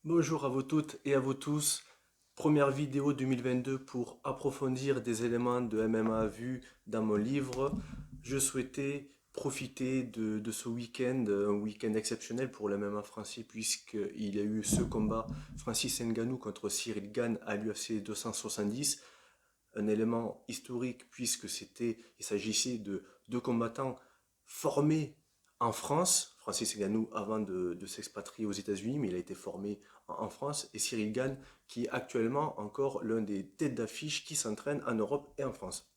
Bonjour à vous toutes et à vous tous. Première vidéo 2022 pour approfondir des éléments de MMA vus dans mon livre. Je souhaitais profiter de ce week-end, un week-end exceptionnel pour le MMA français puisqu'il y a eu ce combat Francis Ngannou contre Cyril Gane à l'UFC 270. Un élément historique puisque il s'agissait de deux combattants formés en France. Francis Ngannou avant de s'expatrier aux États-Unis, mais il a été formé en France. Et Cyril Gane qui est actuellement encore l'un des têtes d'affiche qui s'entraîne en Europe et en France.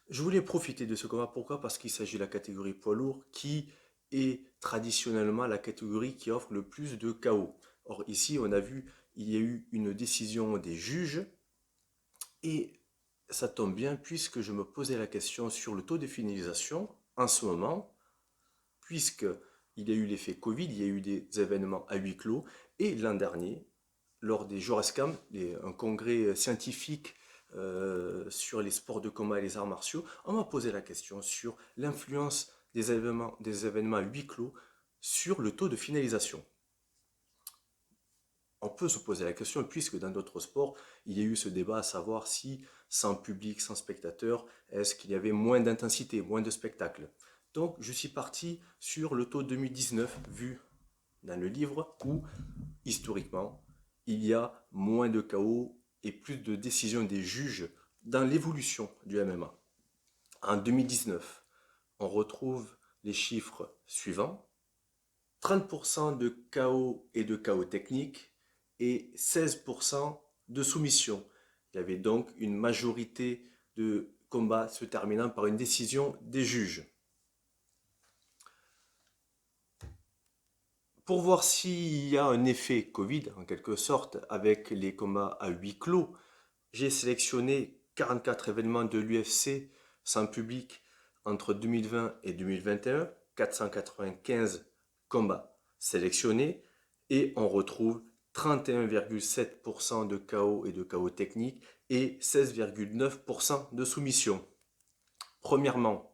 Je voulais profiter de ce combat. Pourquoi? Parce qu'il s'agit de la catégorie poids lourd qui est traditionnellement la catégorie qui offre le plus de KO. Or ici, on a vu, il y a eu une décision des juges et ça tombe bien puisque je me posais la question sur le taux de finalisation en ce moment, puisque il y a eu l'effet Covid, il y a eu des événements à huis clos, et l'an dernier, lors des Jorescam, un congrès scientifique sur les sports de combat et les arts martiaux, on m'a posé la question sur l'influence des événements à huis clos sur le taux de finalisation. On peut se poser la question, puisque dans d'autres sports, il y a eu ce débat à savoir si, sans public, sans spectateur, est-ce qu'il y avait moins d'intensité, moins de spectacle. Donc, je suis parti sur le taux 2019 vu dans le livre où, historiquement, il y a moins de KO et plus de décisions des juges dans l'évolution du MMA. En 2019, on retrouve les chiffres suivants. 30% de KO et de KO technique et 16% de soumission. Il y avait donc une majorité de combats se terminant par une décision des juges. Pour voir s'il y a un effet Covid, en quelque sorte, avec les combats à huis clos, j'ai sélectionné 44 événements de l'UFC sans public entre 2020 et 2021, 495 combats sélectionnés, et on retrouve 31,7% de KO et de KO technique et 16,9% de soumission. Premièrement,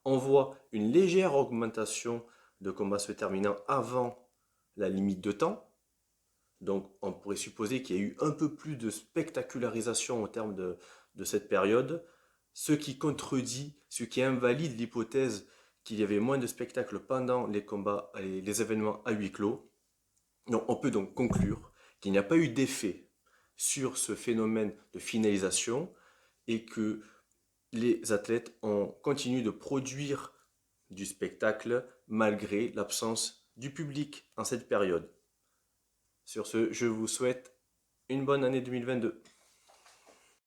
on voit une légère augmentation de combats se terminant avant la limite de temps. Donc on pourrait supposer qu'il y a eu un peu plus de spectacularisation au terme de cette période, ce qui contredit, ce qui invalide l'hypothèse qu'il y avait moins de spectacles pendant les combats, les événements à huis clos. Donc, on peut donc conclure qu'il n'y a pas eu d'effet sur ce phénomène de finalisation et que les athlètes ont continué de produire du spectacle malgré l'absence du public en cette période. Sur ce, je vous souhaite une bonne année 2022.